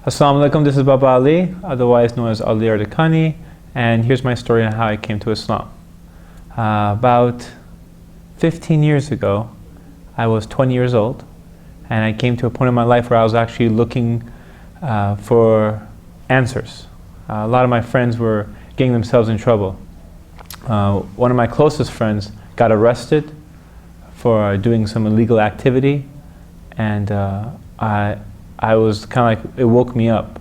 Assalamu alaikum, this is Baba Ali, otherwise known as Ali Ardakani, and here's my story on how I came to Islam. About 15 years ago, I was 20 years old, and I came to a point in my life where I was actually looking for answers. A lot of my friends were getting themselves in trouble. One of my closest friends got arrested for doing some illegal activity, and I was kind of like, it woke me up.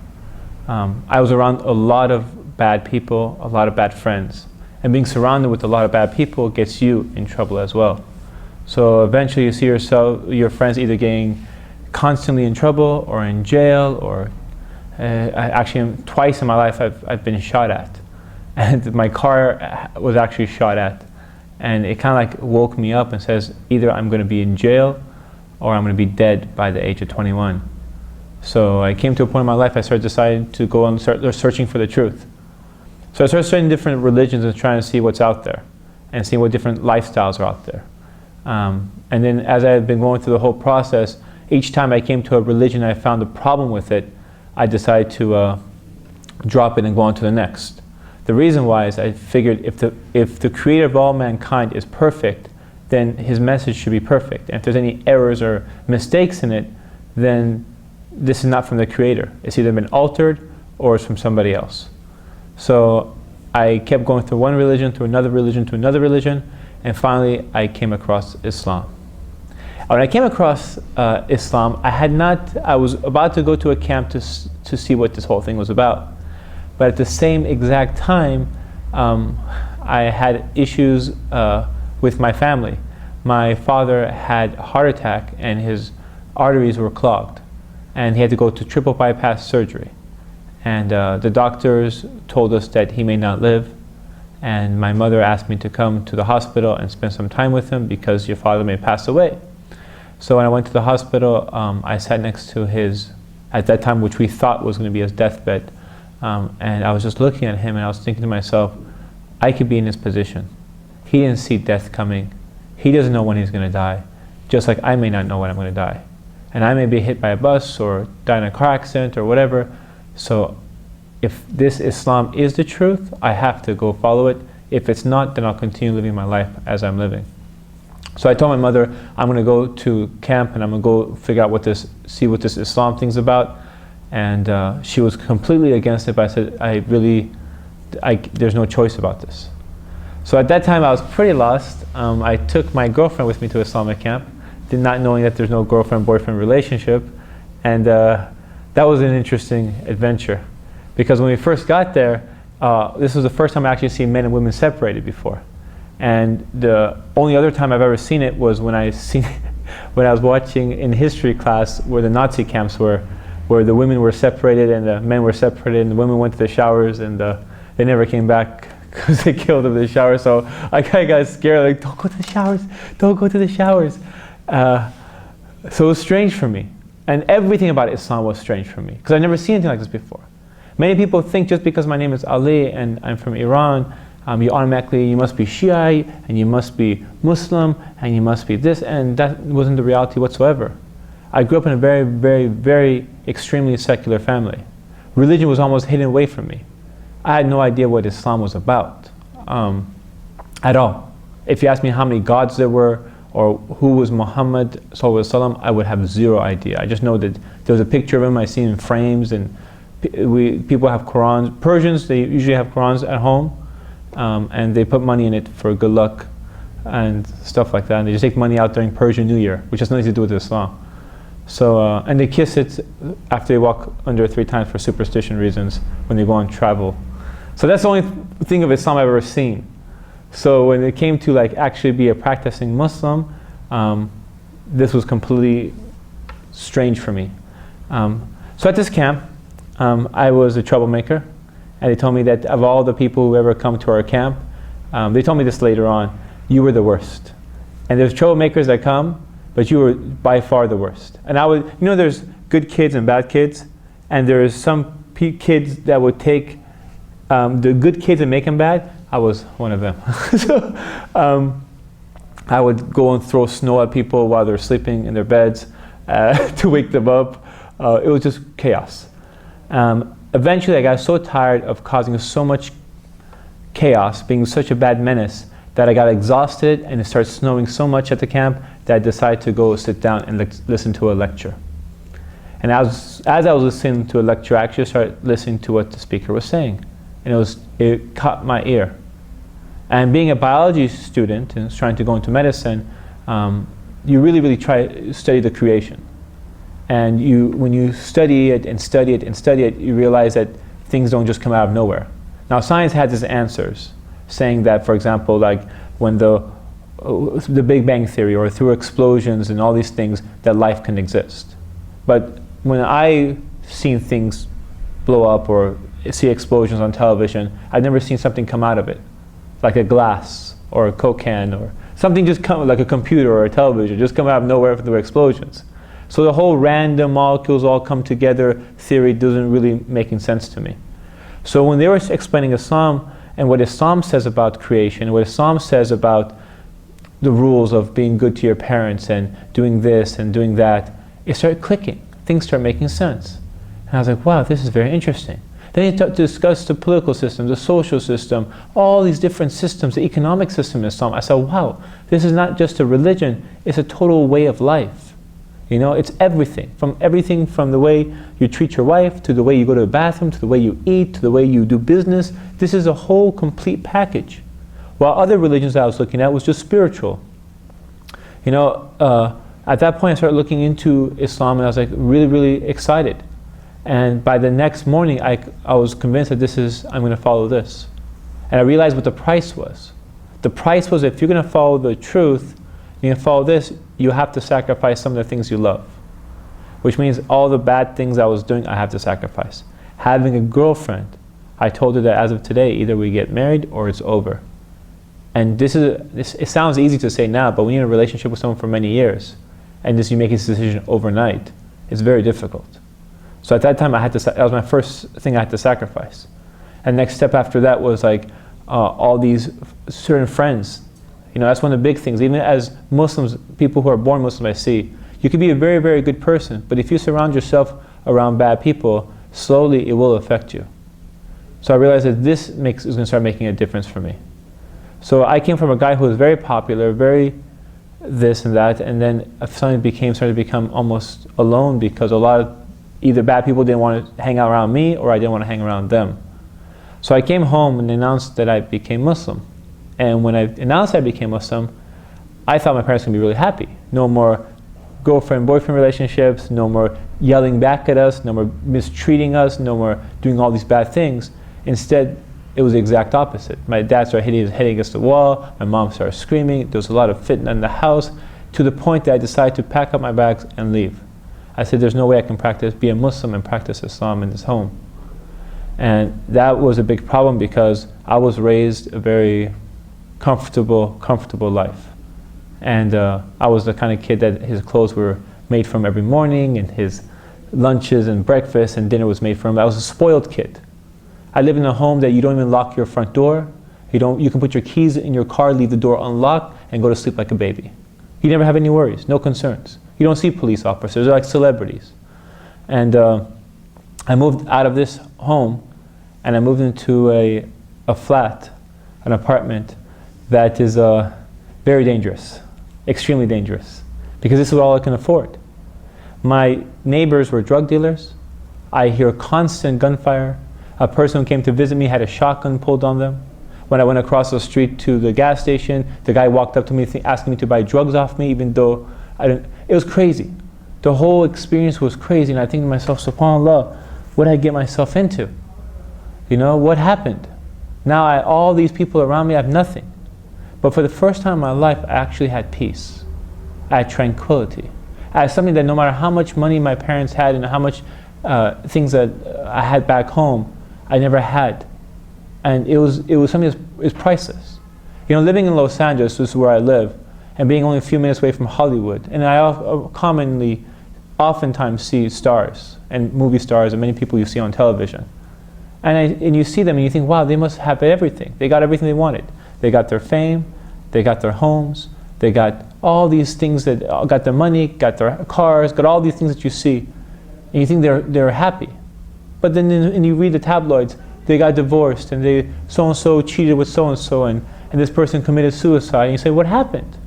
I was around a lot of bad people, a lot of bad friends, and being surrounded with a lot of bad people gets you in trouble as well. So eventually you see your friends either getting constantly in trouble or in jail, or twice in my life I've been shot at, and my car was actually shot at, and it kind of like woke me up and says either I'm going to be in jail or I'm going to be dead by the age of 21. So I came to a point in my life I decided to go and start searching for the truth. So I started studying different religions and trying to see what's out there and see what different lifestyles are out there. And then as I had been going through the whole process, each time I came to a religion and I found a problem with it, I decided to drop it and go on to the next. The reason why is I figured if the creator of all mankind is perfect, then his message should be perfect. And if there's any errors or mistakes in it, then this is not from the creator. It's either been altered or it's from somebody else. So I kept going through one religion, to another religion, to another religion, and finally I came across Islam. When I came across Islam, I was about to go to a camp to see what this whole thing was about. But at the same exact time, I had issues with my family. My father had a heart attack and his arteries were clogged, and he had to go to triple bypass surgery. And the doctors told us that he may not live, and my mother asked me to come to the hospital and spend some time with him because your father may pass away. So when I went to the hospital, I sat next to his, at that time, which we thought was going to be his deathbed, and I was just looking at him and I was thinking to myself, I could be in his position. He didn't see death coming. He doesn't know when he's going to die, just like I may not know when I'm going to die. And I may be hit by a bus or die in a car accident or whatever. So if this Islam is the truth, I have to go follow it. If it's not, then I'll continue living my life as I'm living. So I told my mother, I'm going to go to camp and I'm going to go figure out see what this Islam thing's about. And she was completely against it, but I said, there's no choice about this. So at that time I was pretty lost. I took my girlfriend with me to Islamic camp, not knowing that there's no girlfriend-boyfriend relationship. And that was an interesting adventure. Because when we first got there, this was the first time I actually seen men and women separated before. And the only other time I've ever seen it was when I was watching in history class where the Nazi camps were, where the women were separated and the men were separated, and the women went to the showers and they never came back because they killed them in the shower. So I kind of got scared, like, don't go to the showers, don't go to the showers. So it was strange for me. And everything about Islam was strange for me because I'd never seen anything like this before. Many people think just because my name is Ali and I'm from Iran, you must be Shiite and you must be Muslim and you must be this, and that wasn't the reality whatsoever. I grew up in a very, very, very extremely secular family. Religion was almost hidden away from me. I had no idea what Islam was about at all. If you asked me how many gods there were or who was Muhammad sallallahu alaihi wasallam, I would have zero idea. I just know that there was a picture of him I seen in frames, and people have Qurans. Persians, they usually have Qurans at home, and they put money in it for good luck and stuff like that. And they just take money out during Persian New Year, which has nothing to do with Islam. So, and they kiss it after they walk under it 3 times for superstition reasons when they go on travel. So that's the only thing of Islam I've ever seen. So when it came to like actually be a practicing Muslim, this was completely strange for me. So at this camp, I was a troublemaker, and they told me that of all the people who ever come to our camp, they told me this later on, you were the worst. And there's troublemakers that come, but you were by far the worst. And there's good kids and bad kids, and there's some kids that would take the good kids and make them bad. I was one of them. So I would go and throw snow at people while they're sleeping in their beds to wake them up. It was just chaos. Eventually I got so tired of causing so much chaos, being such a bad menace, that I got exhausted, and it started snowing so much at the camp that I decided to go sit down and listen to a lecture. And as I was listening to a lecture, I actually started listening to what the speaker was saying. And it caught my ear. And being a biology student and trying to go into medicine, you really try to study the creation. And when you study it and study it and study it, you realize that things don't just come out of nowhere. Now science has its answers, saying that, for example, like when the Big Bang Theory, or through explosions and all these things, that life can exist. But when I've seen things blow up or see explosions on television, I've never seen something come out of it, like a glass or a Coke can or something just come, like a computer or a television, just come out of nowhere from the explosions. So the whole random molecules all come together theory doesn't really making sense to me. So when they were explaining Islam and what Islam says about creation, what Islam says about the rules of being good to your parents and doing this and doing that, it started clicking. Things started making sense. And I was like, wow, this is very interesting. Then he started to discuss the political system, the social system, all these different systems, the economic system in Islam. I said, wow, this is not just a religion, it's a total way of life. You know, it's everything from the way you treat your wife, to the way you go to the bathroom, to the way you eat, to the way you do business. This is a whole complete package. While other religions that I was looking at was just spiritual. You know, at that point I started looking into Islam, and I was like really excited. And by the next morning I was convinced that I'm going to follow this. And I realized what the price was. The price was, if you're going to follow the truth, you're going to follow this, you have to sacrifice some of the things you love. Which means all the bad things I was doing, I have to sacrifice. Having a girlfriend, I told her that as of today, either we get married or it's over. And it sounds easy to say now, but when you're in a relationship with someone for many years, and you make this decision overnight, it's very difficult. So at that time, that was my first thing I had to sacrifice. And next step after that was like all these certain friends. You know, that's one of the big things. Even as Muslims, people who are born Muslim, I see, you can be a very good person, but if you surround yourself around bad people, slowly it will affect you. So I realized that this is going to start making a difference for me. So I came from a guy who was very popular, very this and that, and then suddenly started to become almost alone, because a lot of either bad people didn't want to hang out around me, or I didn't want to hang around them. So I came home and announced that I became Muslim. And when I announced I became Muslim, I thought my parents were going to be really happy. No more girlfriend-boyfriend relationships, no more yelling back at us, no more mistreating us, no more doing all these bad things. Instead, it was the exact opposite. My dad started hitting his head against the wall, my mom started screaming, there was a lot of fitna in the house, to the point that I decided to pack up my bags and leave. I said, there's no way I can be a Muslim and practice Islam in this home. And that was a big problem, because I was raised a very comfortable life. And I was the kind of kid that his clothes were made from every morning, and his lunches and breakfast and dinner was made from. I was a spoiled kid. I live in a home that you don't even lock your front door. You can put your keys in your car, leave the door unlocked, and go to sleep like a baby. You never have any worries, no concerns. You don't see police officers, they're like celebrities. And I moved out of this home, and I moved into a flat, an apartment, that is very dangerous, extremely dangerous, because this is all I can afford. My neighbors were drug dealers. I hear constant gunfire. A person who came to visit me had a shotgun pulled on them. When I went across the street to the gas station, the guy walked up to me asking me to buy drugs off me, even though I didn't. It was crazy. The whole experience was crazy, and I think to myself, subhanAllah, what did I get myself into? You know, what happened? Now all these people around me, I have nothing. But for the first time in my life, I actually had peace. I had tranquility. I had something that no matter how much money my parents had and how much things that I had back home, I never had. And it was something that is priceless. You know, living in Los Angeles, this is where I live, and being only a few minutes away from Hollywood, and I oftentimes see stars and movie stars and many people you see on television. And you see them and you think, wow, they must have everything. They got everything they wanted. They got their fame, they got their homes, they got all these things that got their money, got their cars, got all these things that you see, and you think they're happy. But then and you read the tabloids, they got divorced, and they so-and-so cheated with so-and-so, and this person committed suicide, and you say, what happened?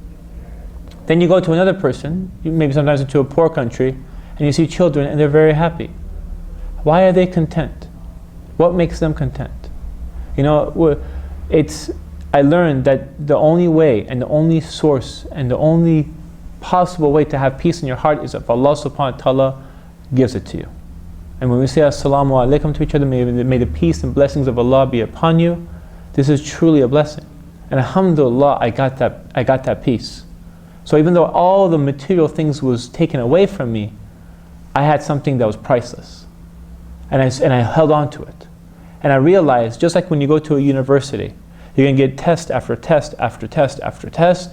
Then you go to another person, maybe sometimes into a poor country, and you see children, and they're very happy. Why are they content? What makes them content? You know, I learned that the only way, and the only source, and the only possible way to have peace in your heart is if Allah subhanahu wa ta'ala gives it to you. And when we say Assalamu alaikum to each other, may the peace and blessings of Allah be upon you, this is truly a blessing. And alhamdulillah, I got that peace. So even though all the material things was taken away from me, I had something that was priceless. And I held on to it. And I realized, just like when you go to a university, you're going to get test after test after test after test,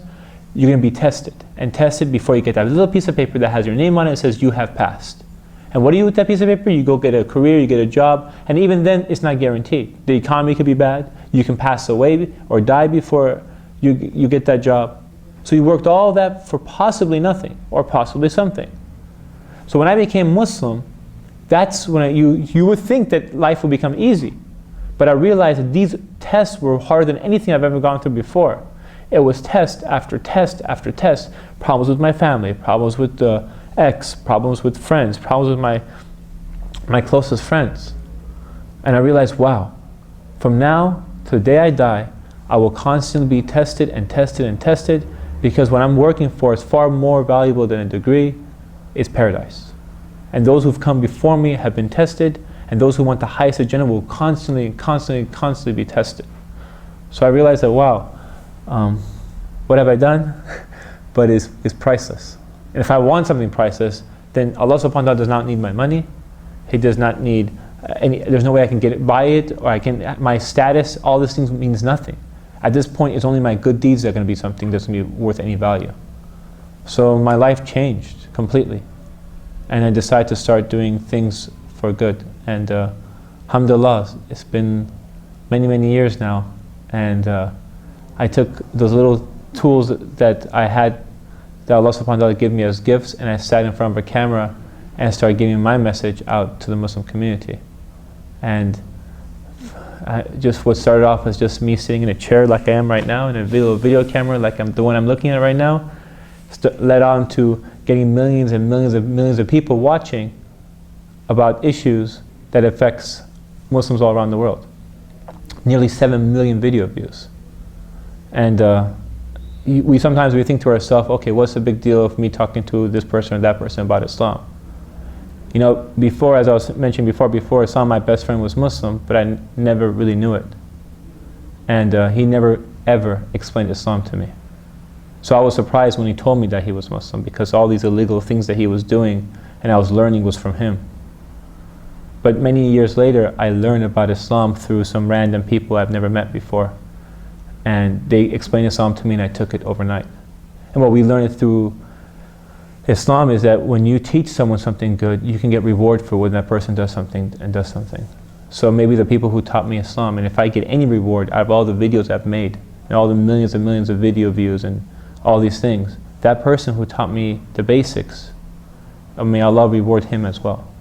you're going to be tested and tested before you get that little piece of paper that has your name on it and says you have passed. And what do you do with that piece of paper? You go get a career, you get a job, and even then it's not guaranteed. The economy could be bad, you can pass away or die before you get that job. So you worked all that for possibly nothing or possibly something. So when I became Muslim, that's when you would think that life would become easy. But I realized that these tests were harder than anything I've ever gone through before. It was test after test after test. Problems with my family, problems with the ex, problems with friends, problems with my closest friends. And I realized, wow, from now to the day I die, I will constantly be tested and tested and tested, because what I'm working for is far more valuable than a degree. It's paradise. And those who've come before me have been tested, and those who want the highest agenda will constantly be tested. So I realized that, wow, what have I done? But it's priceless. And if I want something priceless, then Allah subhanahu wa ta'ala does not need my money. He does not need there's no way I can buy it, or my status, all these things means nothing. At this point, it's only my good deeds that are going to be something that's going to be worth any value. So my life changed completely. And I decided to start doing things for good. And alhamdulillah, it's been many, many years now. And I took those little tools that I had, that Allah subhanahu wa ta'ala gave me as gifts, and I sat in front of a camera and started giving my message out to the Muslim community. And what started off as just me sitting in a chair like I am right now, in a video camera like the one I'm looking at right now, led on to getting millions and millions of people watching about issues that affects Muslims all around the world. Nearly 7 million video views. And we sometimes think to ourselves, okay, what's the big deal of me talking to this person or that person about Islam? You know, before, as I was mentioning before Islam, my best friend was Muslim, but I never really knew it. And he never ever explained Islam to me. So I was surprised when he told me that he was Muslim, because all these illegal things that he was doing and I was learning was from him. But many years later, I learned about Islam through some random people I've never met before. And they explained Islam to me, and I took it overnight. And what we learned through Islam is that when you teach someone something good, you can get reward for when that person does something. So maybe the people who taught me Islam, and if I get any reward out of all the videos I've made, and all the millions and millions of video views and all these things, that person who taught me the basics, may Allah reward him as well.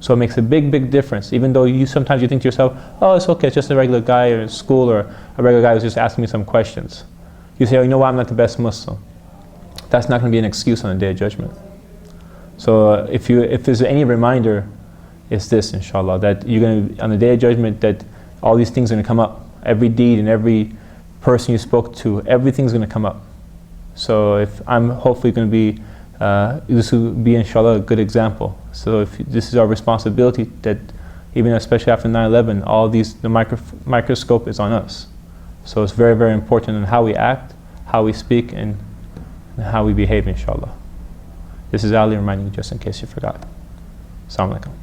So it makes a big, big difference. Even though sometimes you think to yourself, oh, it's okay, it's just a regular guy in school, or a regular guy who's just asking me some questions. You say, oh, you know what, I'm not the best Muslim. That's not going to be an excuse on the Day of Judgment. So if there's any reminder, it's this, inshallah, that you're going to, on the Day of Judgment, that all these things are going to come up. Every deed and every person you spoke to, everything's going to come up. So if I'm hopefully going to be, this will be, inshallah, a good example. So if this is our responsibility, that even especially after 9/11, all these, the microscope is on us. So it's very, very important in how we act, how we speak, and how we behave, inshallah. This is Ali reminding you, just in case you forgot. Assalamu alaikum.